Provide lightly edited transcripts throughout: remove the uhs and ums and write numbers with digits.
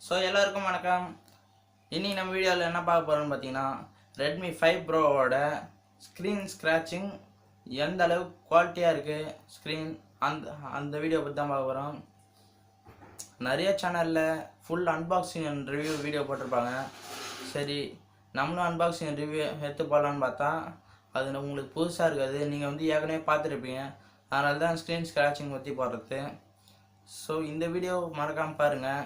So எல்லாருக்கும் வணக்கம். இன்னைக்கு நம்ம வீடியோவில் என்ன பார்க்க போகிறோம்னு பார்த்தீங்கன்னா, ரெட்மி 5 ப்ரோவோட ஸ்க்ரீன் ஸ்க்ராச்சிங் எந்த அளவுக்கு குவாலிட்டியாக இருக்குது ஸ்க்ரீன் அந்த வீடியோ பற்றி தான் பார்க்க போகிறோம். நிறைய சேனலில் full unboxing and review video போட்டிருப்பாங்க. சரி, நம்மளும் அன்பாக்சிங் ரிவ்யூ எடுத்து போகலான்னு பார்த்தா அது உங்களுக்கு புதுசாக இருக்காது. நீங்கள் ஏற்கனவே பார்த்துருப்பீங்க. அதனால தான் ஸ்க்ரீன் ஸ்க்ராச்சிங் பற்றி போடுறது. ஸோ இந்த வீடியோ மறக்காமல் பாருங்கள்.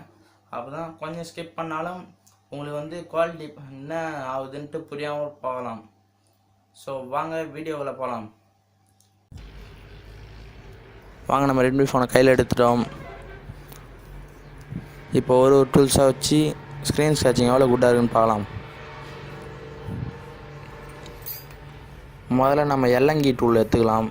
அப்போ தான் கொஞ்சம் ஸ்கிப் பண்ணாலும் உங்களுக்கு குவாலிட்டி என்ன ஆகுதுன்ட்டு புரியாமல் போகலாம். ஸோ வாங்க வீடியோவில் போகலாம். வாங்க, நம்ம ரெட்மி ஃபோனை கையில் எடுத்துட்டோம். இப்போ ஒரு டூல்ஸாக வச்சு ஸ்க்ரீன் ஸ்க்ராச்சிங் எவ்வளோ குட்டாக இருக்குன்னு பார்க்கலாம். முதல்ல நம்ம எல்லங்கி டூல் எடுத்துக்கலாம்.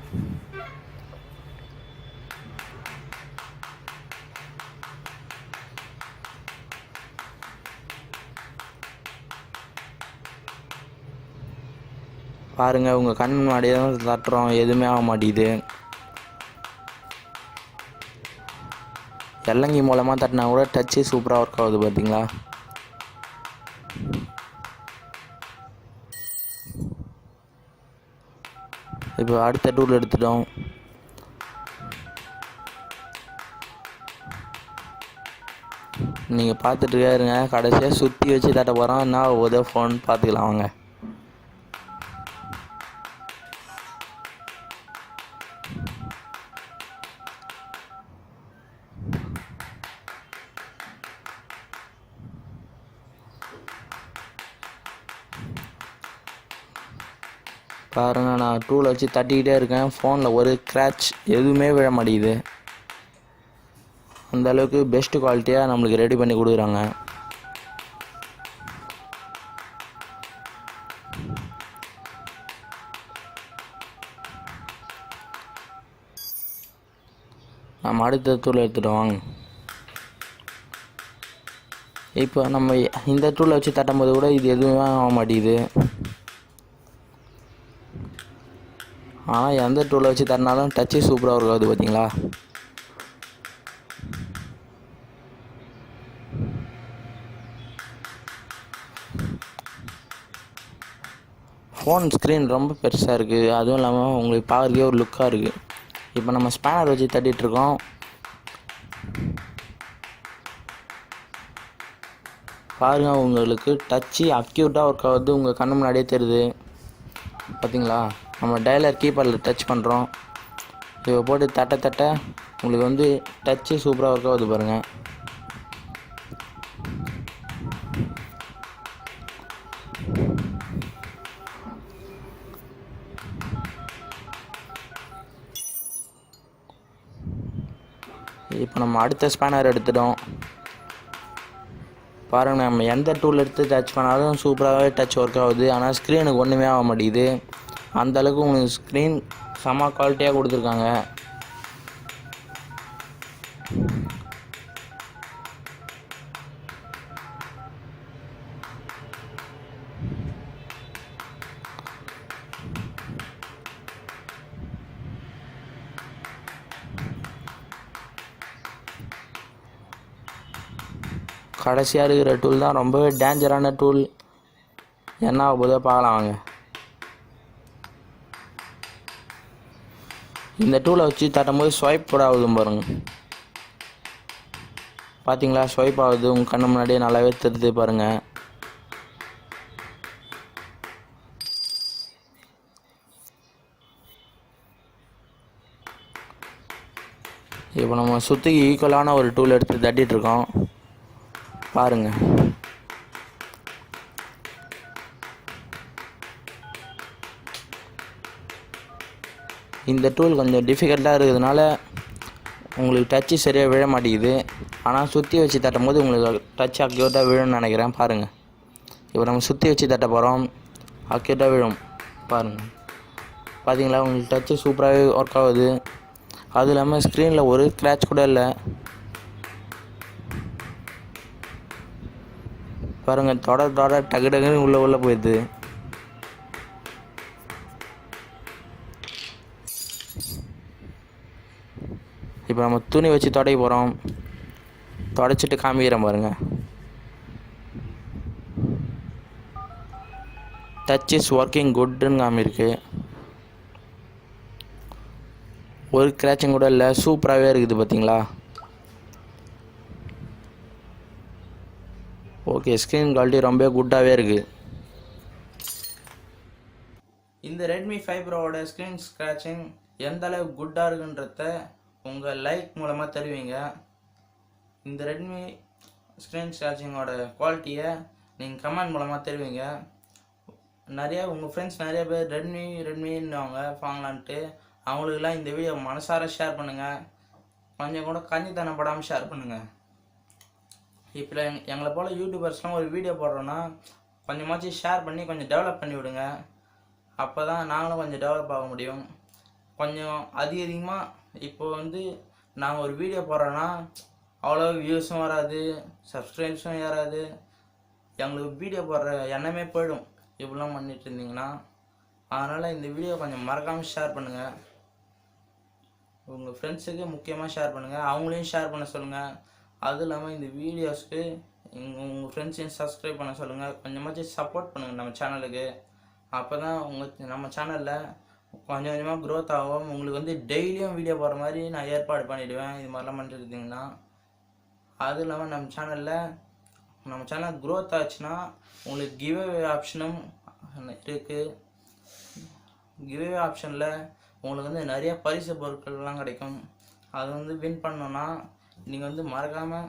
பாருங்கள், உங்கள் கண் முன்னாடியே தான் தட்டுறோம், எதுவுமே ஆக மாட்டேங்குது. எல்லங்கி மூலமாக தட்டினா கூட டச்சு சூப்பராக ஒர்க் ஆகுது, பார்த்தீங்களா? இப்போ அடுத்த டூல் எடுத்துட்டோம். நீங்கள் பார்த்துட்டு இருங்க, கடைசியாக சுற்றி வச்சு தட்ட போகிறோம். என்ன உதவ ஃபோன் பார்த்துக்கலாம் வாங்க. பாருங்க, நான் டூலை வச்சு தட்டிக்கிட்டே இருக்கேன். ஃபோனில் ஒரு ஸ்க்ராட்ச் எதுவுமே விழ மாட்டேங்குது. அந்த அளவுக்கு பெஸ்ட்டு குவாலிட்டியாக நம்மளுக்கு ரெடி பண்ணி கொடுக்குறாங்க. நம்ம அடுத்த டூலை எடுத்துகிட்டு வாங்க. இப்போ நம்ம இந்த டூலை வச்சு தட்டும்போது கூட இது எதுவுமே ஆக மாட்டேங்குது. ஆனால் எந்த டூலை வச்சு தட்டினாலும் டச்சு சூப்பராக இருக்காது, பார்த்தீங்களா? ஃபோன் ஸ்க்ரீன் ரொம்ப பெருசாக இருக்குது. அதுவும் இல்லாமல் உங்களுக்கு பார்க்கறதுக்கே ஒரு லுக்காக இருக்குது. இப்போ நம்ம ஸ்பேனர் வச்சு தட்டிகிட்ருக்கோம். பாருங்கள், உங்களுக்கு டச்சு அக்யூட்டாக ஒர்க் ஆகுது. உங்கள் கண்ணு முன்னாடியே தெரியுது, பார்த்தீங்களா? நம்ம டயலர் கீப்பரில் டச் பண்ணுறோம். இப்போ போட்டு தட்ட உங்களுக்கு டச்சு சூப்பராக ஒர்க் ஆகுது, பாருங்கள். இப்போ நம்ம அடுத்த ஸ்பேனர் எடுத்துட்டோம். பாருங்கள், நம்ம எந்த டூல் எடுத்து டச் பண்ணாலும் சூப்பராகவே டச் ஒர்க் ஆகுது. ஆனால் ஸ்க்ரீனுக்கு ஒன்றுமே ஆக மாட்டேங்குது. அந்தளவுக்கு உங்களுக்கு ஸ்க்ரீன் செம குவாலிட்டியாக கொடுத்துருக்காங்க. கடைசியாக இருக்கிற டூல் தான் ரொம்பவே டேஞ்சரான டூல். என்ன ஆகும்போதோ பார்க்கலாம் வாங்க. இந்த டூலை வச்சு தட்டும்போது ஸ்வைப் கூட ஆகுது, பாருங்க. பார்த்தீங்களா? ஸ்வைப் ஆகுது, உங்கள் கண்ணு முன்னாடியே நல்லாவே தெரியுது, பாருங்கள். இப்போ நம்ம சுற்றிக்கு ஈக்குவலான ஒரு டூல் எடுத்து தட்டிகிட்ருக்கோம், பாருங்கள். இந்த டூல் கொஞ்சம் டிஃபிகல்ட்டாக இருக்கிறதுனால உங்களுக்கு டச்சு சரியாக விழ மாட்டேங்குது. ஆனால் சுற்றி வச்சு தட்டும்போது உங்களுக்கு டச் அக்யூட்டாக விழும்னு நினைக்கிறேன். பாருங்கள், இப்போ நம்ம சுற்றி வச்சு தட்ட போகிறோம், அக்யூட்டாக விழும், பாருங்கள். பார்த்தீங்களா? உங்களுக்கு டச்சு சூப்பராகவே ஒர்க் ஆகுது. அதுவும் இல்லாமல் ஸ்க்ரீனில் ஒரு ஸ்க்ராட்ச் கூட இல்லை. பாருங்கள், தொட டக்கு டக்குன்னு உள்ளே போயிடுது. இப்போ நம்ம துணி வச்சு துடைக்க போகிறோம். தொடச்சிட்டு காமிக்கிறேன் பாருங்கள். டச் இஸ் ஒர்க்கிங் குட்னு காமிருக்கு. ஒரு கிராச்சிங் கூட இல்லை, சூப்பராகவே இருக்குது பார்த்தீங்களா. ஓகே, ஸ்க்ரீன் குவாலிட்டி ரொம்ப குட்டாகவே இருக்குது. இந்த ரெட்மி 5 ப்ரோவோட ஸ்க்ரீன் ஸ்க்ராட்சிங் எந்த அளவுக்கு குட்டாக இருக்குன்றத உங்கள் லைக் மூலமாக தெரிவிங்க. இந்த ரெட்மி ஸ்க்ரீன் ஸ்க்ராட்சிங்கோட குவாலிட்டியை நீங்கள் கமெண்ட் மூலமாக தெரிவிங்க. நிறையா உங்கள் ஃப்ரெண்ட்ஸ் நிறைய பேர் ரெட்மின்னுவாங்க வாங்கலான்ட்டு. அவங்களுக்கெல்லாம் இந்த வீடியோ மனசார ஷேர் பண்ணுங்கள். கொஞ்சம் கூட கஞ்சித்தனப்படாமல் ஷேர் பண்ணுங்கள். இப்போ எங்களை போல் யூடியூபர்ஸ்லாம் ஒரு வீடியோ போடுறோன்னா கொஞ்சமாச்சும் ஷேர் பண்ணி கொஞ்சம் டெவலப் பண்ணி விடுங்க. அப்போ தான் நாங்களும் கொஞ்சம் டெவலப் ஆக முடியும். கொஞ்சம் அதிகமாக இப்போ நாங்கள் ஒரு வீடியோ போடுறோன்னா அவ்வளோ வியூஸும் வராது, சப்ஸ்கிரைப்ஸும் ஏறாது. எங்களுக்கு வீடியோ போடுற எண்ணமே போயிடும் இப்படிலாம் பண்ணிட்டு இருந்தீங்கன்னா. அதனால் இந்த வீடியோ கொஞ்சம் மறக்காமல் ஷேர் பண்ணுங்கள். உங்கள் ஃப்ரெண்ட்ஸுக்கு முக்கியமாக ஷேர் பண்ணுங்கள், அவங்களையும் ஷேர் பண்ண சொல்லுங்கள். அதுவும் இல்லாமல் இந்த வீடியோஸ்க்கு உங்கள் ஃப்ரெண்ட்ஸையும் சப்ஸ்கிரைப் பண்ண சொல்லுங்கள். கொஞ்சமாச்சும் சப்போர்ட் பண்ணுங்கள் நம்ம சேனலுக்கு. அப்போ தான் நம்ம சேனலில் கொஞ்சம் கொஞ்சமாக க்ரோத் ஆகும். உங்களுக்கு டெய்லியும் வீடியோ போடுற மாதிரி நான் ஏற்பாடு பண்ணிவிடுவேன் இது மாதிரிலாம் பண்ணிட்டுருந்தீங்கன்னா. அதுவும் இல்லாமல் நம்ம சேனல் க்ரோத் ஆச்சுன்னா உங்களுக்கு கிவ்அவே ஆப்ஷனும் இருக்குது. கிவ்அவே ஆப்ஷனில் உங்களுக்கு நிறைய பரிசு பொருட்கள்லாம் கிடைக்கும். அது வின் பண்ணோன்னா நீங்கள் மறக்காமல்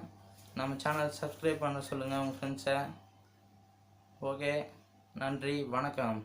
நம்ம சேனல் சப்ஸ்கிரைப் பண்ண சொல்லுங்கள் உங்கள் ஃப்ரெண்ட்ஸை. ஓகே, நன்றி, வணக்கம்.